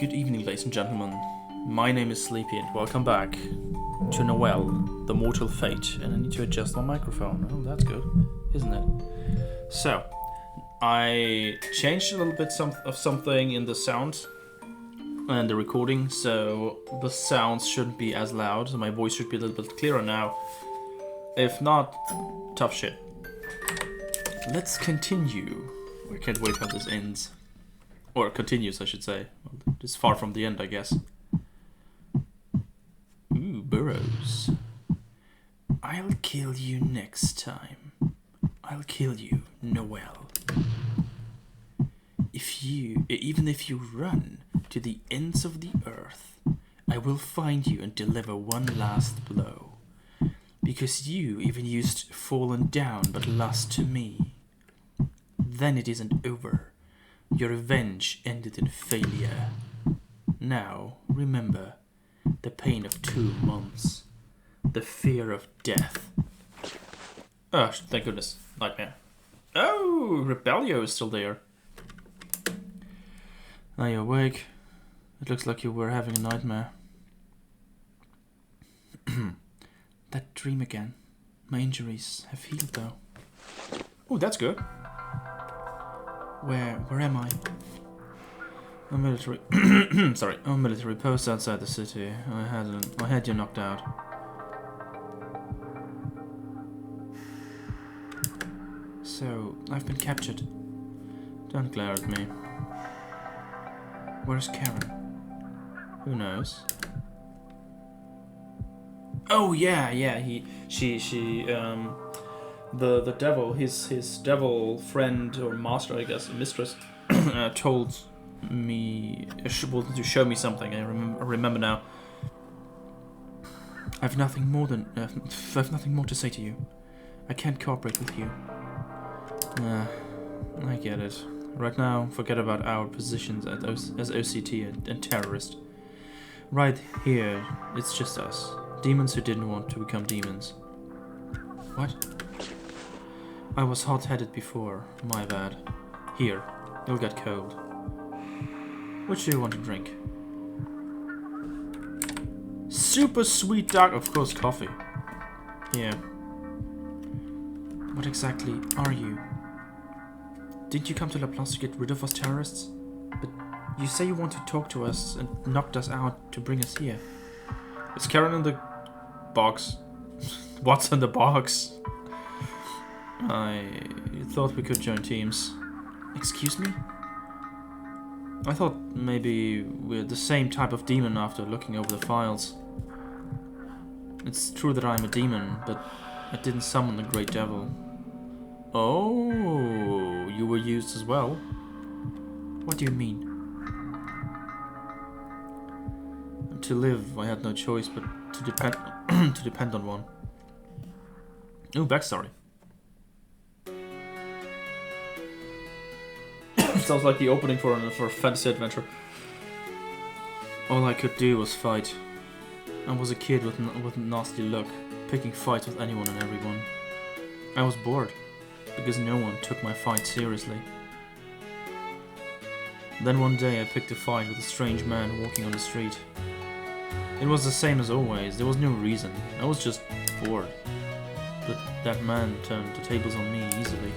Good evening, ladies and gentlemen. My name is Sleepy, and welcome back to Noel, the Mortal Fate. And I need to adjust my microphone. Oh, that's good, isn't it? So, I changed a little bit of something in the sound and the recording, so the sounds shouldn't be as loud, so my voice should be a little bit clearer now. If not, tough shit. Let's continue. I can't wait till this ends. Or continues, I should say. Well, it's far from the end, I guess. Ooh, burrows. I'll kill you next time. I'll kill you, Noel. Even if you run to the ends of the earth, I will find you and deliver one last blow. Because you even used fallen down but lost to me. Then it isn't over. Your revenge ended in failure. Now, remember, the pain of 2 months. The fear of death. Oh, thank goodness. Nightmare. Oh, Rebellio is still there. Are you awake? It looks like you were having a nightmare. That dream again. My injuries have healed though. Oh, that's good. Where am I? A military a military post outside the city. I had you knocked out. So, I've been captured. Don't glare at me. Where's Karen? Who knows? Oh yeah, the devil, his devil friend or master, I guess, mistress, told me wanted to show me something. I remember now. I've nothing more to say to you. I can't cooperate with you. I get it. Right now, forget about our positions as OCT and terrorist. Right here, it's just us. Demons who didn't want to become demons. What? I was hot-headed before. My bad. Here, you'll get cold. What do you want to drink? Super sweet dark, of course, coffee. Here. What exactly are you? Didn't you come to La Place to get rid of us terrorists? But you say you want to talk to us and knocked us out to bring us here. Is Karen in the box? What's in the box? I thought we could join teams. Excuse me? I thought maybe we're the same type of demon after looking over the files. It's true that I'm a demon, but I didn't summon the great devil. Oh, you were used as well? What do you mean? To live, I had no choice but to depend to depend on one. Oh, backstory. Sounds like the opening for a fantasy adventure. All I could do was fight. I was a kid with a nasty look, picking fights with anyone and everyone. I was bored, because no one took my fight seriously. Then one day I picked a fight with a strange man walking on the street. It was the same as always, there was no reason, I was just bored. But that man turned the tables on me easily.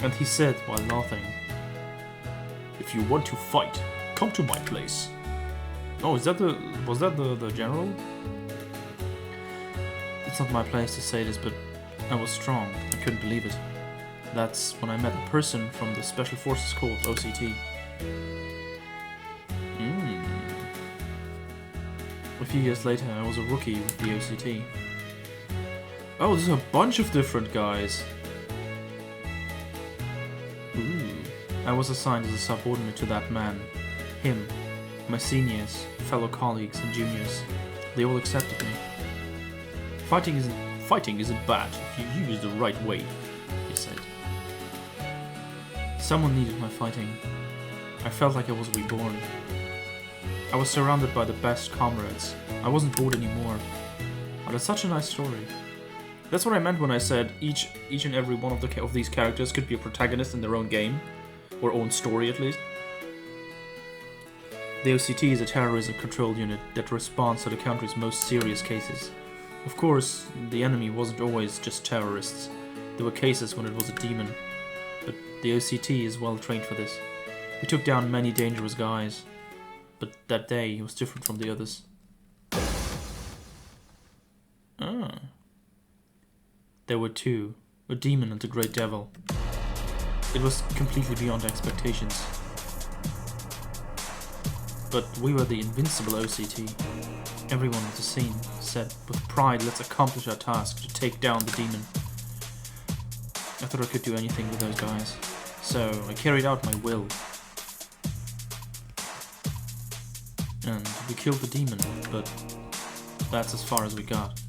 And he said while laughing, "If you want to fight, come to my place." Oh, was that the general? It's not my place to say this, but I was strong. I couldn't believe it. That's when I met a person from the Special Forces called OCT. A few years later, I was a rookie with the OCT. Oh, there's a bunch of different guys. Ooh. I was assigned as a subordinate to that man. Him, my seniors, fellow colleagues and juniors. They all accepted me. Fighting isn't bad if you use it the right way, he said. Someone needed my fighting. I felt like I was reborn. I was surrounded by the best comrades. I wasn't bored anymore. But it's such a nice story. That's what I meant when I said each and every one of these characters could be a protagonist in their own game. Or own story, at least. The OCT is a terrorism control unit that responds to the country's most serious cases. Of course, the enemy wasn't always just terrorists. There were cases when it was a demon. But the OCT is well trained for this. He took down many dangerous guys. But that day, he was different from the others. Ah. There were two. A demon and a great devil. It was completely beyond expectations. But we were the invincible OCT. Everyone at the scene said, with pride, let's accomplish our task to take down the demon. I thought I could do anything with those guys. So I carried out my will. And we killed the demon, but that's as far as we got.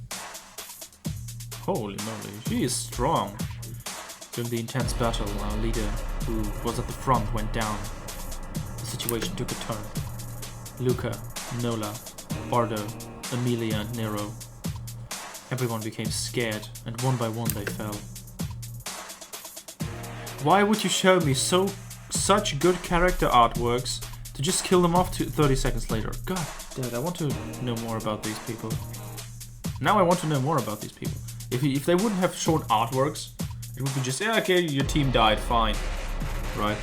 Holy moly, she is strong. During the intense battle, our leader, who was at the front, went down. The situation took a turn. Luca, Nola, Bardo, Amelia and Nero. Everyone became scared, and one by one they fell. Why would you show me such good character artworks to just kill them off 30 seconds later? God, Dad, I want to know more about these people. Now I want to know more about these people. If they wouldn't have short artworks, it would be just, yeah, okay, your team died, fine. Right?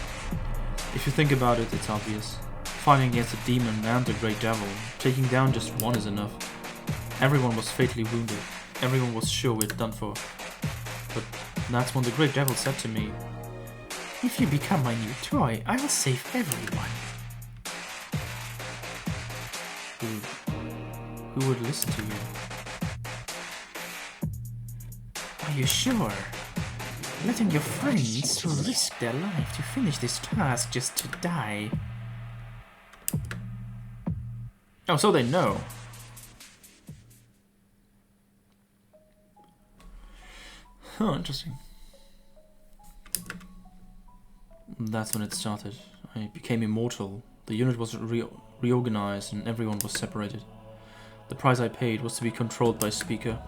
If you think about it, it's obvious. Fighting against a demon and a great devil, taking down just one is enough. Everyone was fatally wounded. Everyone was sure we'd done for. But that's when the great devil said to me, if you become my new toy, I will save everyone. Who would listen to you? Are you sure? Letting your friends who risk their life to finish this task just to die. Oh, so they know. Oh, interesting. That's when it started. I became immortal. The unit was reorganized and everyone was separated. The price I paid was to be controlled by Speaker.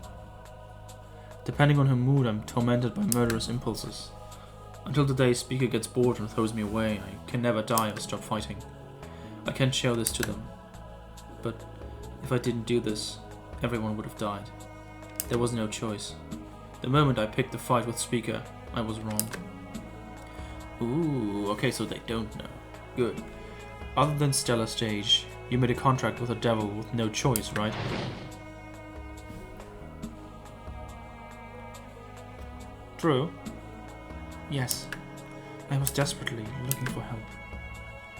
Depending on her mood, I'm tormented by murderous impulses. Until the day Speaker gets bored and throws me away, I can never die or stop fighting. I can't show this to them. But if I didn't do this, everyone would have died. There was no choice. The moment I picked the fight with Speaker, I was wrong. Ooh, okay, so they don't know. Good. Other than Stellar Stage, you made a contract with a devil with no choice, right? True. Yes. I was desperately looking for help.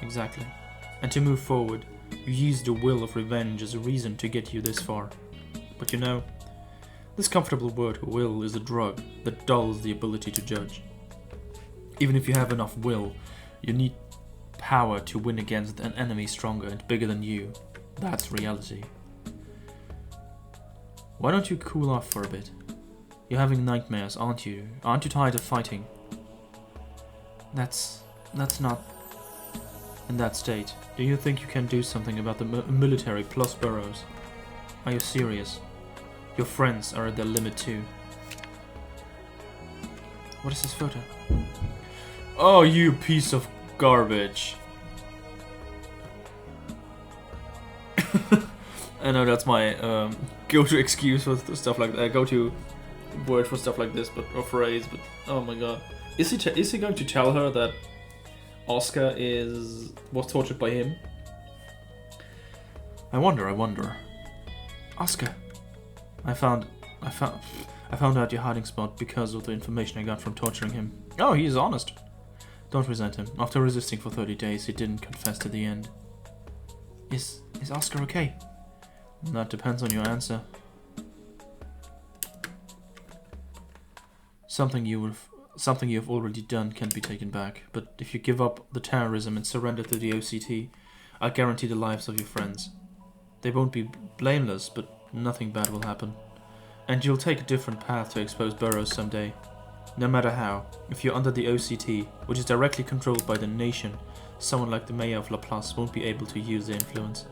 Exactly. And to move forward, you used the will of revenge as a reason to get you this far. But you know, this comfortable word will is a drug that dulls the ability to judge. Even if you have enough will, you need power to win against an enemy stronger and bigger than you. That's reality. Why don't you cool off for a bit? You're having nightmares, aren't you? Aren't you tired of fighting? That's not... In that state, do you think you can do something about the military plus Burrows? Are you serious? Your friends are at their limit too. What is this photo? Oh, you piece of garbage. I know that's my go-to excuse for stuff like that. Go-to word for stuff like this, or phrase. But oh my god, is he going to tell her that Oscar was tortured by him? I wonder. Oscar, I found out your hiding spot because of the information I got from torturing him. Oh, he's honest. Don't resent him. After resisting for 30 days, he didn't confess to the end. Is Oscar okay? That depends on your answer. Something you've already done can't be taken back, but if you give up the terrorism and surrender to the OCT, I'll guarantee the lives of your friends. They won't be blameless, but nothing bad will happen. And you'll take a different path to expose Burrows someday. No matter how, if you're under the OCT, which is directly controlled by the nation, someone like the mayor of Laplace won't be able to use their influence.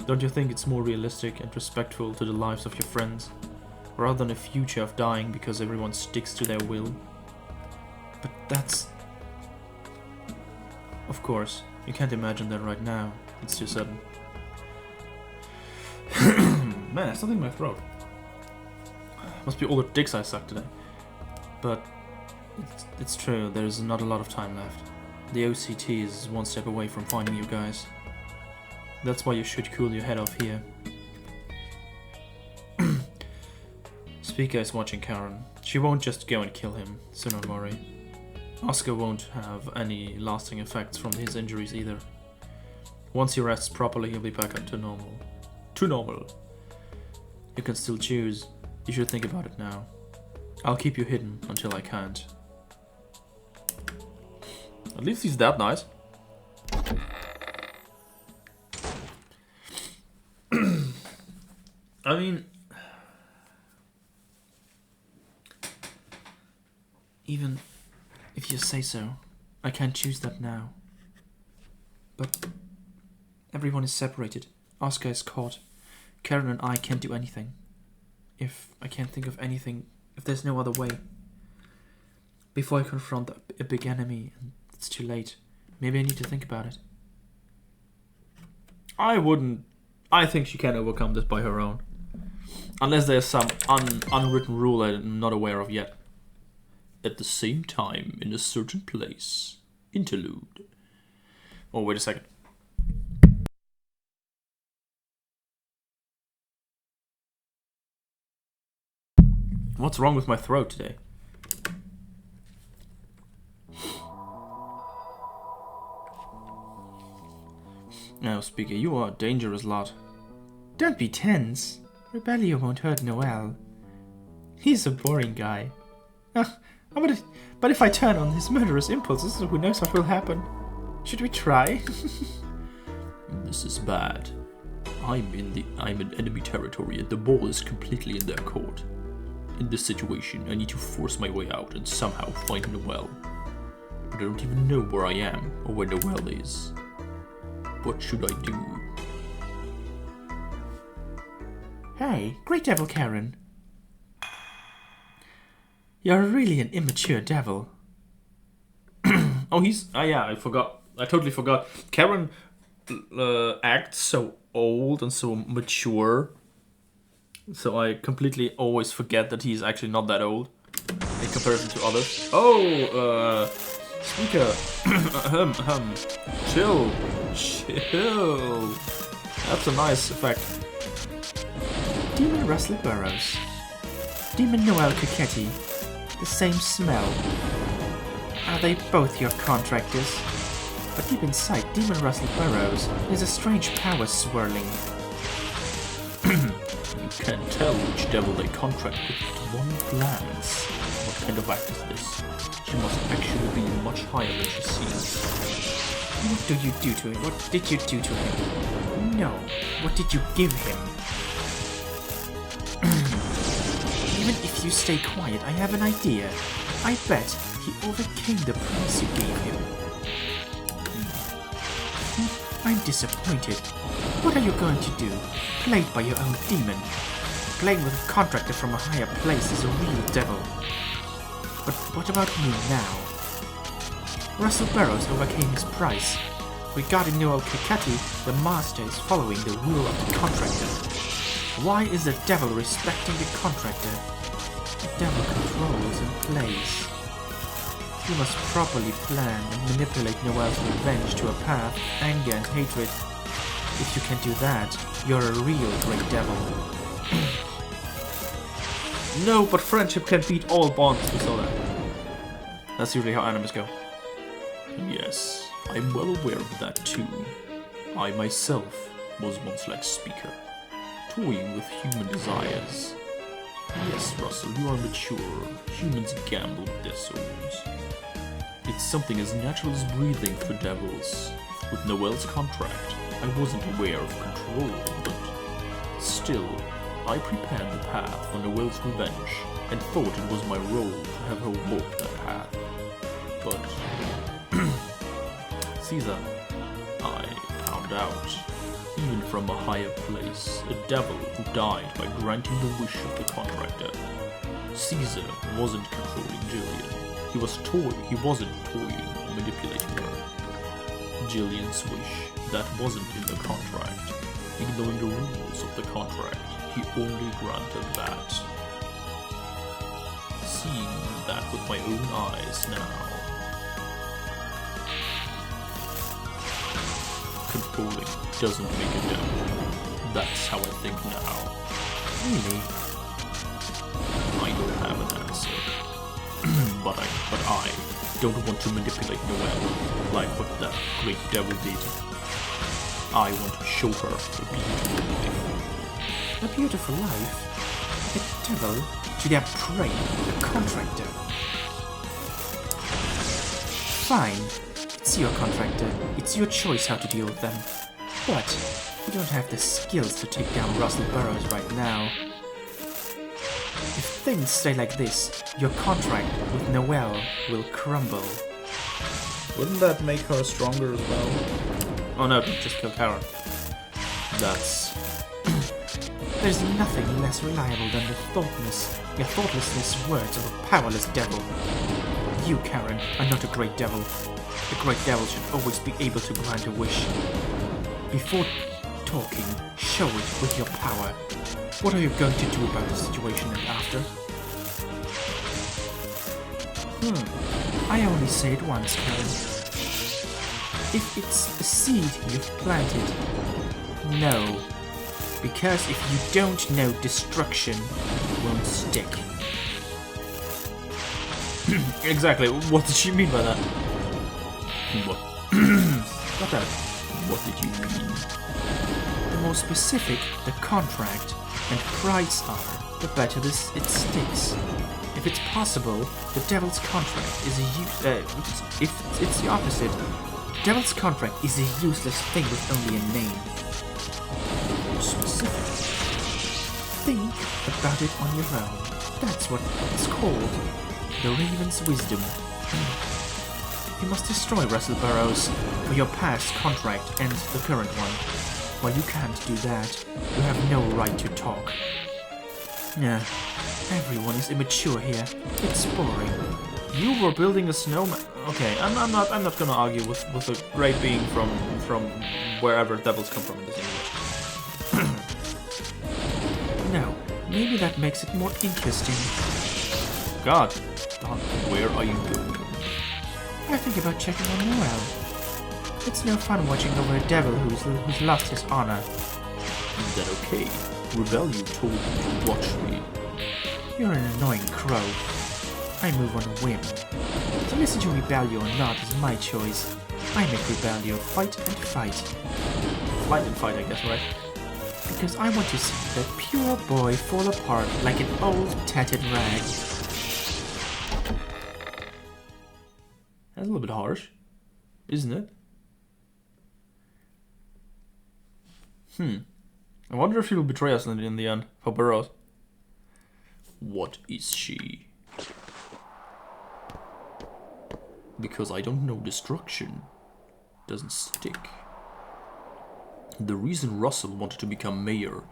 Don't you think it's more realistic and respectful to the lives of your friends, rather than a future of dying because everyone sticks to their will? But that's... Of course, You can't imagine that right now. It's too sudden. Man, there's something in my throat. Must be all the dicks I sucked today. But it's true, there's not a lot of time left. The OCT is one step away from finding you guys. That's why you should cool your head off here. Speaker is watching Karen. She won't just go and kill him, so don't worry. Oscar won't have any lasting effects from his injuries either. Once he rests properly, he'll be back up to normal. To normal. You can still choose. You should think about it now. I'll keep you hidden until I can't. At least he's that nice. I mean, even if you say so, I can't choose that now. But everyone is separated. Oscar is caught. Karen and I can't do anything. If I can't think of anything, if there's no other way. Before I confront a big enemy and it's too late, maybe I need to think about it. I wouldn't. I think she can overcome this by her own. Unless there's some unwritten rule I'm not aware of yet. At the same time, in a certain place. Interlude. Oh, wait a second. What's wrong with my throat today? Now, Speaker, you are a dangerous lot. Don't be tense. Rebellion won't hurt Noel. He's a boring guy. But if I turn on his murderous impulses, who knows what will happen? Should we try? This is bad. I'm in enemy territory and the ball is completely in their court. In this situation, I need to force my way out and somehow find Noel. But I don't even know where I am or where Noel is. What should I do? Hey, Great Devil Karen. You're really an immature devil. Oh, yeah, I forgot. I totally forgot. Karen acts so old and so mature. So I completely always forget that he's actually not that old in comparison to others. Oh, Speaker. Chill. That's a nice effect. Demon Rustler Burrows. Demon Noel Coquetti. The same smell. Are they both your contractors? But deep inside Demon Rustler Burrows is a strange power swirling. You can't tell which devil they contract with at one glance. What kind of act is this? She must actually be much higher than she seems. What do you do to him? What did you do to him? No. What did you give him? Even if you stay quiet, I have an idea. I bet he overcame the price you gave him. I'm disappointed. What are you going to do? Played by your own demon. Playing with a contractor from a higher place is a real devil. But what about me now? Russell Burrows overcame his price. Regarding Noel Coquetti, the master is following the rule of the contractor. Why is the devil respecting the contractor? The devil controls and plays. You must properly plan and manipulate Noel's revenge to a path, anger and hatred. If you can do that, you're a real great devil. No, but friendship can beat all bonds, we saw that. That's usually how animes go. Yes, I'm well aware of that too. I myself was once like Speaker, toying with human desires. Yes, Russell, you are mature. Humans gamble with their souls. It's something as natural as breathing for devils. With Noel's contract, I wasn't aware of control, but still, I prepared the path for Noel's revenge and thought it was my role to have her walk that path. But Caesar, I found out, even from a higher place, a devil who died by granting the wish of the contractor. Caesar wasn't controlling Jillian. He wasn't toying or manipulating her. Jillian's wish that wasn't in the contract. Ignoring the rules of the contract, he only granted that. Seeing that with my own eyes now. Controlling doesn't make a devil. That's how I think now. Really? I don't have an answer. but I don't want to manipulate Noel like what that great devil did. I want to show her a beautiful life. A beautiful life? A devil to their prey, the contractor. Fine. It's your contractor. It's your choice how to deal with them. But you don't have the skills to take down Russell Burroughs right now. If things stay like this, your contract with Noel will crumble. Wouldn't that make her stronger as well? Oh no, just kill Karen. That's... There's nothing less reliable than the thoughtlessness words of a powerless devil. You, Karen, are not a great devil. A great devil should always be able to grant a wish. Before talking, show it with your power. What are you going to do about the situation and after? I only say it once, Karen. If it's a seed you've planted, no. Because if you don't know, destruction won't stick. Exactly, what did she mean by that? What? What the? What did you mean? The more specific the contract and price are, the better it sticks. If it's possible, the devil's contract is if it's the opposite, devil's contract is a useless thing with only a name. More specific. Think about it on your own. That's what it's called. The Raven's Wisdom. You must destroy Russell Burroughs for your past contract and the current one. While you can't do that, you have no right to talk. Nah, everyone is immature here. It's boring. You were building a snowman. Okay, I'm not gonna argue with a great being from wherever devils come from in this universe. No, maybe that makes it more interesting. God, where are you going? I think about checking on Noel. It's no fun watching over a devil who's lost his honor. Is that okay? Rebellion told you to watch me. You're an annoying crow. I move on a whim. To listen to Rebellion or not is my choice. I make Rebellion fight and fight. Fight and fight, I guess, right? Because I want to see that pure boy fall apart like an old tattered rag. That's a little bit harsh, isn't it? I wonder if she will betray us in the end, for Burroughs. What is she? Because I don't know, destruction doesn't stick. The reason Russell wanted to become mayor,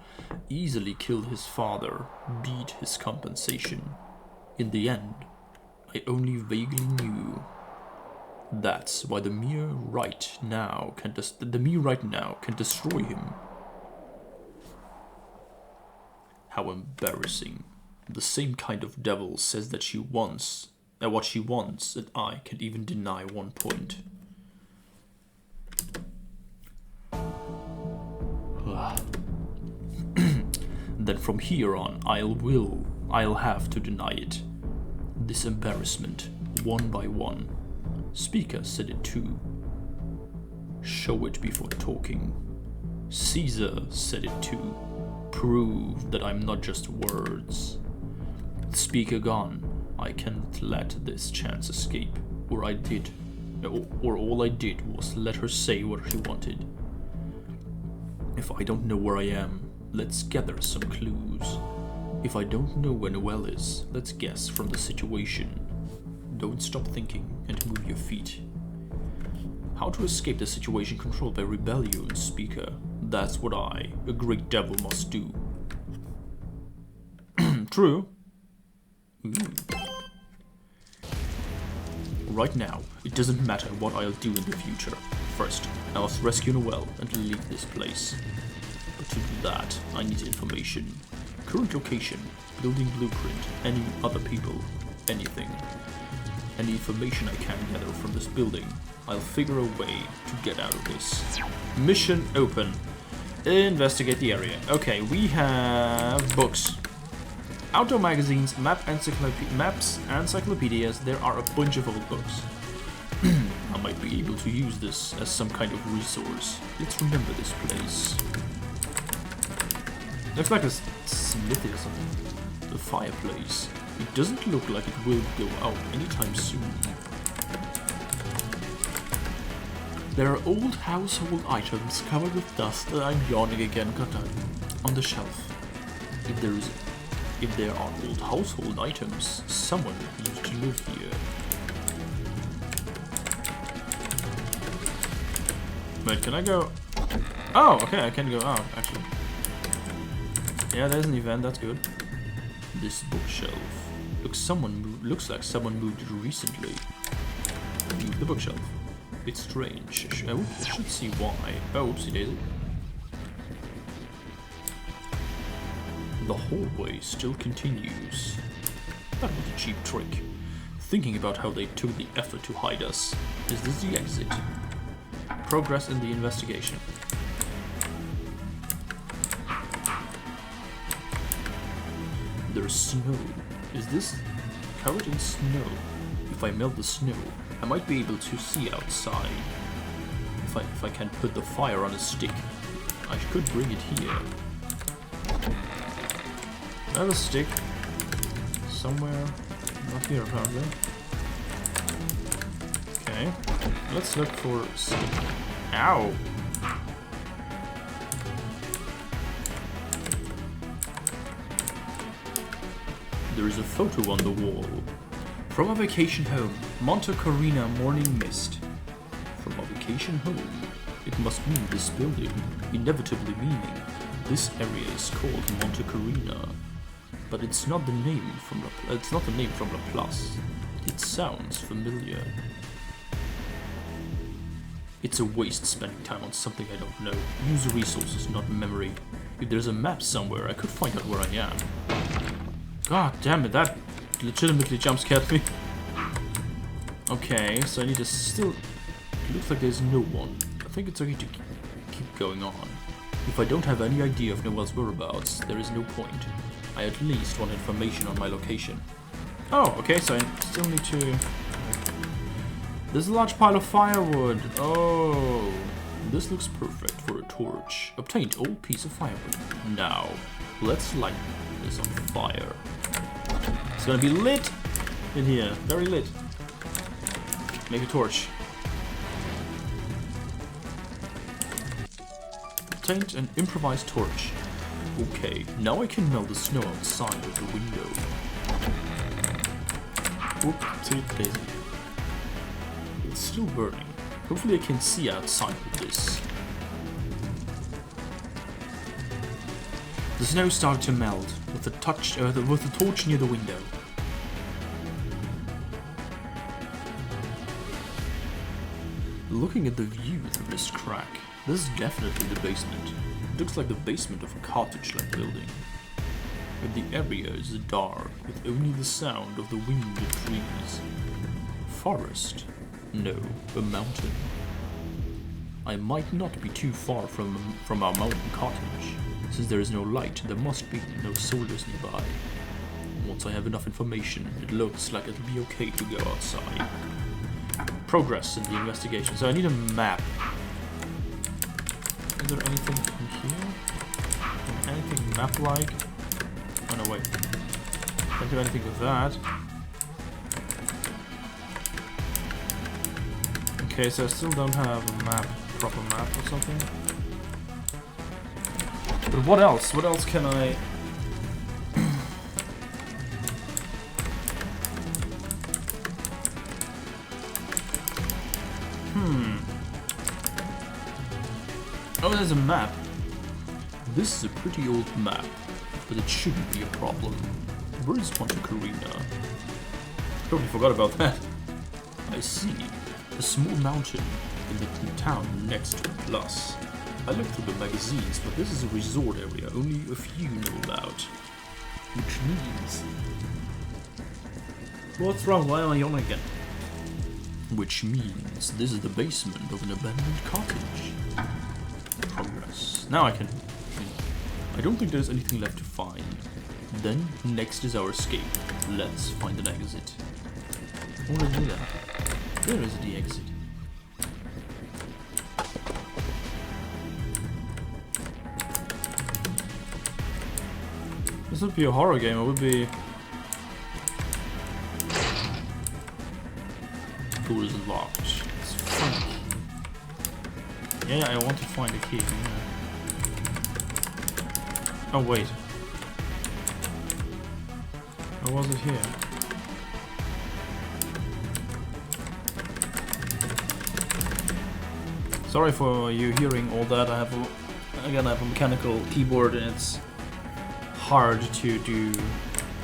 easily killed his father, beat his compensation. In the end, I only vaguely knew. That's why the mere right now can destroy him. How embarrassing. The same kind of devil says that she wants what she wants, and I can't even deny one point. Then from here on, I'll have to deny it. This embarrassment, one by one. Speaker said it too. Show it before talking. Caesar said it too. Prove that I'm not just words. Speaker gone, I can't let this chance escape, or all I did was let her say what she wanted. If I don't know where I am, let's gather some clues. If I don't know where Noel is, let's guess from the situation. Don't stop thinking and move your feet. How to escape the situation controlled by rebellion, Speaker. That's what I, a great devil, must do. True. Right now, it doesn't matter what I'll do in the future. First, I must rescue Noel and leave this place. But to do that, I need information. Current location, building blueprint, any other people, anything. Any information I can gather from this building, I'll figure a way to get out of this. Mission open. Investigate the area. Okay, we have books. Outdoor magazines, maps, encyclopedias. There are a bunch of old books. I might be able to use this as some kind of resource. Let's remember this place. Looks like a smithy or something. The fireplace. It doesn't look like it will go out anytime soon. There are old household items covered with dust. I'm yawning again, on the shelf. If there are old household items, someone used to live here. Wait, can I go? Oh, okay, I can go out, actually. Yeah, there's an event, that's good. This bookshelf. Looks like someone moved it recently. Leave the bookshelf. It's strange. I should see why. Oh, oopsie daisy. The hallway still continues. That was a cheap trick. Thinking about how they took the effort to hide us. Is this the exit? Progress in the investigation. There's snow. Is this covered in snow? If I melt the snow, I might be able to see outside. If I can put the fire on a stick, I could bring it here. I have a stick somewhere, not here apparently. Okay, let's look for stick. Ow! There is a photo on the wall. From a vacation home, Monte Carina morning mist. From a vacation home, it must mean this building, inevitably meaning this area is called Monte Carina. But it's not the name from Laplace. It sounds familiar. It's a waste spending time on something I don't know. Use resources, not memory. If there's a map somewhere, I could find out where I am. God damn it, that legitimately jump scared me. Okay, so I need to still... It looks like there's no one. I think it's okay to keep going on. If I don't have any idea of Noel's whereabouts, there is no point. I at least want information on my location. Oh, okay, so I still need to... There's a large pile of firewood. Oh, this looks perfect for a torch. Obtained old piece of firewood. Now, let's light this on fire. It's gonna be lit in here. Very lit. Make a torch. Obtained an improvised torch. Okay, now I can melt the snow outside of the window. Oopsie daisy. It's still burning. Hopefully I can see outside with this. The snow started to melt with the torch near the window. Looking at the view through this crack, this is definitely the basement. It looks like the basement of a cottage-like building. But the area is dark, with only the sound of the wind and trees. Forest. No, a mountain. I might not be too far from our mountain cottage. Since there is no light, there must be no soldiers nearby. Once I have enough information, it looks like it'll be okay to go outside. Progress in the investigation. So I need a map. Is there anything in here? Anything map-like? Oh no, wait. Can't do anything with that. Okay, so I still don't have a map, proper map or something. But what else? What else can I... Oh, there's a map. This is a pretty old map, but it shouldn't be a problem. Where is Monte Carina? Totally forgot about that. I see. A small mountain in the town next to it. Plus, I looked through the magazines, but this is a resort area only a few know about. Which means... What's wrong? Why am I yawning again? Which means this is the basement of an abandoned cottage. Progress. Now I can... I don't think there's anything left to find. Then, next is our escape. Let's find an exit. I want to do that. Where is the exit? This would be a horror game, it would be... Door is locked. It's funny. Yeah, I want to find a key. Yeah. Oh, wait. Or was it here? Sorry for you hearing all that. I have a mechanical keyboard and it's hard to do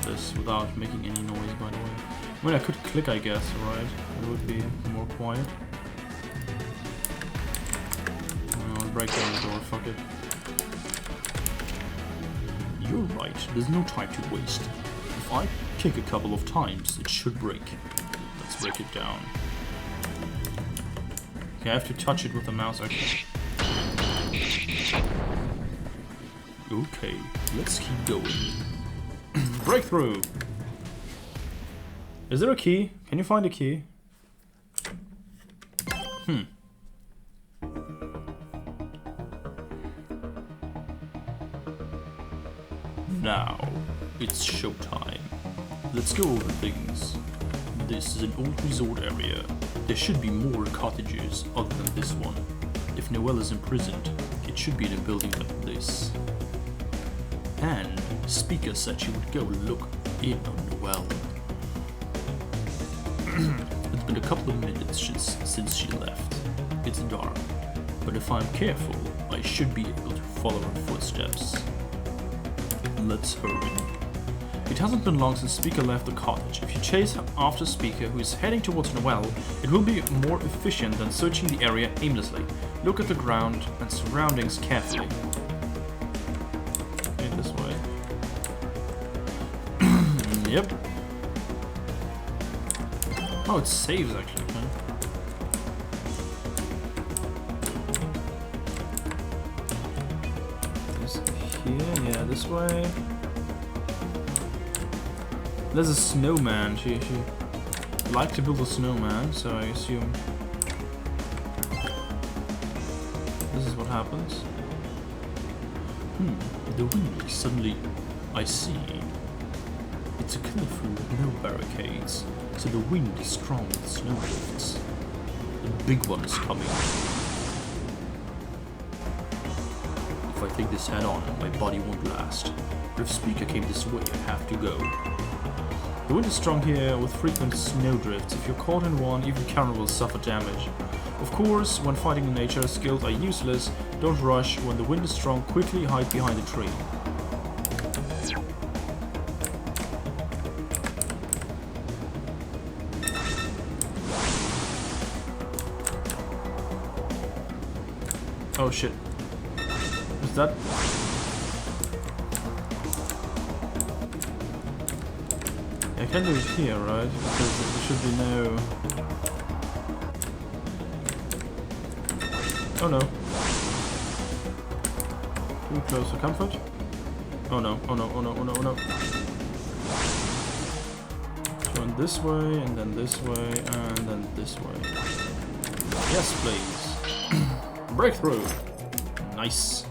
this without making any noise, by the way. I mean, I could click, I guess, right? It would be more quiet. I'll break down the door, fuck it. You're right, there's no time to waste. If I kick a couple of times, it should break. Let's break it down. Okay, I have to touch it with the mouse, okay. Okay, let's keep going. Breakthrough! Is there a key? Can you find a key? Now, it's showtime. Let's go over things. This is an old resort area. There should be more cottages other than this one. If Noel is imprisoned, it should be in a building like this. And Speaker said she would go look in on Noel. It's been a couple of minutes since she left. It's dark, but if I'm careful, I should be able to follow her footsteps. Let's hurry. It hasn't been long since Speaker left the cottage. If you chase after Speaker, who is heading towards Noel, it will be more efficient than searching the area aimlessly. Look at the ground and surroundings carefully. Okay, this way. Yep. Oh, it saves actually. Okay. This here, yeah, this way. There's a snowman. She liked to build a snowman, so I assume this is what happens. The wind suddenly, I see. It's a cliff with no barricades, so the wind is strong with snowdrifts. The big one is coming. If I take this head on, my body won't last. But if Speaker came this way, I have to go. The wind is strong here with frequent snowdrifts. If you're caught in one, even camera will suffer damage. Of course, when fighting in nature, skills are useless. Don't rush. When the wind is strong, quickly hide behind a tree. Oh shit. Is that... I can do it here, right? Because there should be no... Oh no. Too close for comfort? Oh no, oh no, oh no, oh no, oh no. Turn this way, and then this way, and then this way. Yes, please. Breakthrough! Nice.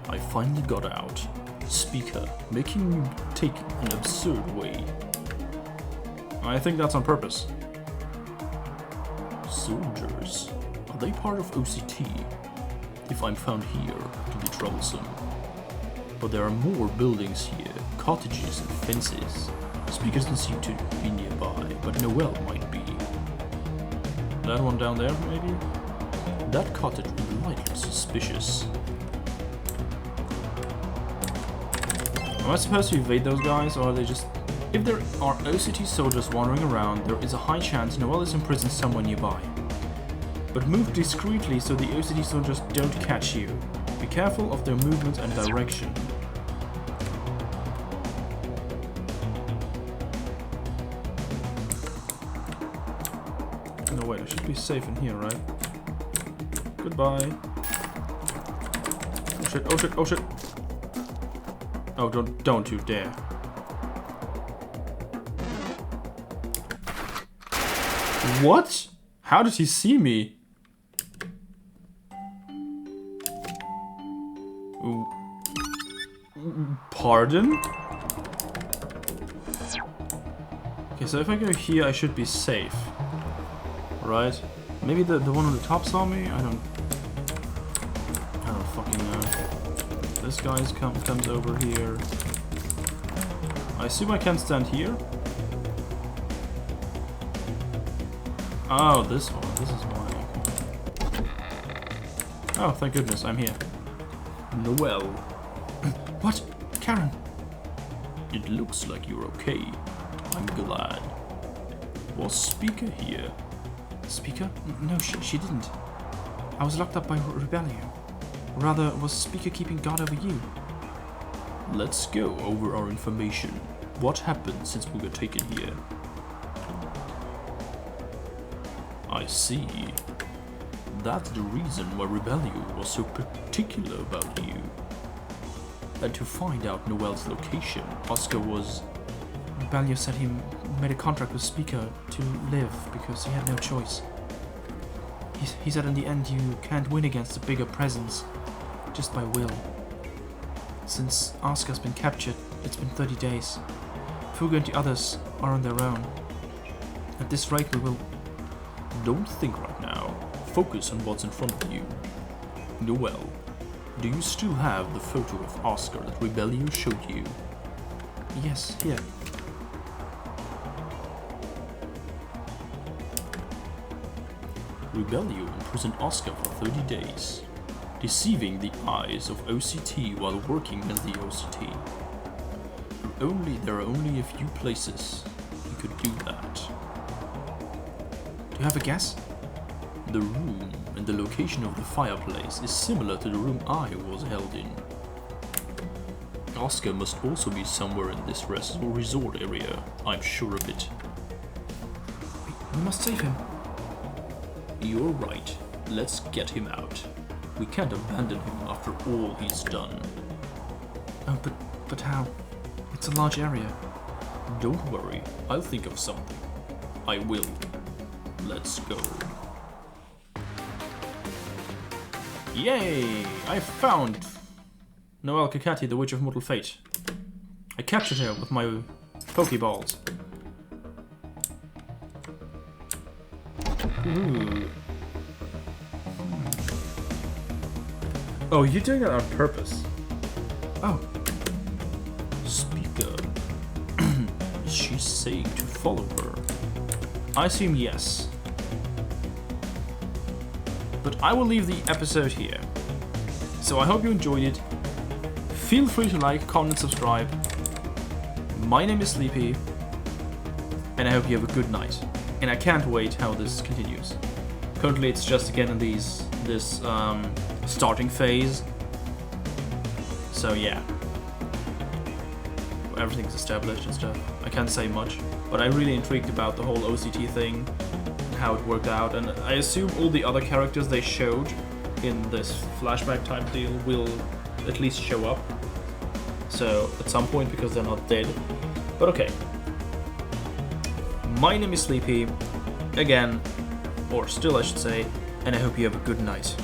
I finally got out. Speaker, making me take an absurd way. I think that's on purpose. Soldiers. Are they part of OCT? If I'm found here, to be troublesome. But there are more buildings here, cottages and fences. Speaker doesn't seem to be nearby, but Noel might be. That one down there, maybe? That cottage would be lightly suspicious. Am I supposed to evade those guys, or are they just If there are OCT soldiers wandering around, there is a high chance Noel is imprisoned somewhere nearby. But move discreetly so the OCT soldiers don't catch you. Be careful of their movements and direction. No, wait, I should be safe in here, right? Goodbye. Oh shit, oh shit, oh shit. Oh, don't you dare. What? How did he see me? Ooh. Pardon? Okay, so if I go here, I should be safe. Right? Maybe the one on the top saw me? I don't fucking know. This guy comes over here. I assume I can stand here? Oh, this one. This is why. Oh, thank goodness, I'm here. Noel. What? Karen? It looks like you're okay. I'm glad. Was Speaker here? Speaker? No, she didn't. I was locked up by Rebellion. Rather, was Speaker keeping guard over you? Let's go over our information. What happened since we were taken here? I see. That's the reason why Rebellion was so particular about you. And to find out Noel's location, Oscar was... Rebellion said he made a contract with Speaker to live because he had no choice. He said in the end you can't win against a bigger presence, just by will. Since Oscar's been captured, it's been 30 days. Fuga and the others are on their own. At this rate we will... Don't think right now. Focus on what's in front of you. Noel, do you still have the photo of Oscar that Rebellion showed you? Yes, here. Rebellion imprisoned Oscar for 30 days, deceiving the eyes of OCT while working as the OCT. There are only a few places you could do that. Do you have a guess? The room and the location of the fireplace is similar to the room I was held in. Oscar must also be somewhere in this resort area, I'm sure of it. We must save him. You're right. Let's get him out. We can't abandon him after all he's done. Oh, but how? It's a large area. Don't worry, I'll think of something. I will. Let's go. Yay! I found Noel Kakati, the Witch of Mortal Fate. I captured her with my Pokeballs. Ooh. Oh, you're doing that on purpose. Oh. Speaker. Is she saying to follow her? I assume yes. But I will leave the episode here. So I hope you enjoyed it. Feel free to like, comment, and subscribe. My name is Sleepy. And I hope you have a good night. And I can't wait how this continues. Currently it's just again in this starting phase. So yeah. Everything's established and stuff. I can't say much. But I'm really intrigued about the whole OCT thing. And how it worked out. And I assume all the other characters they showed in this flashback type deal will at least show up. So at some point, because they're not dead. But okay. My name is Sleepy, again, or still I should say, and I hope you have a good night.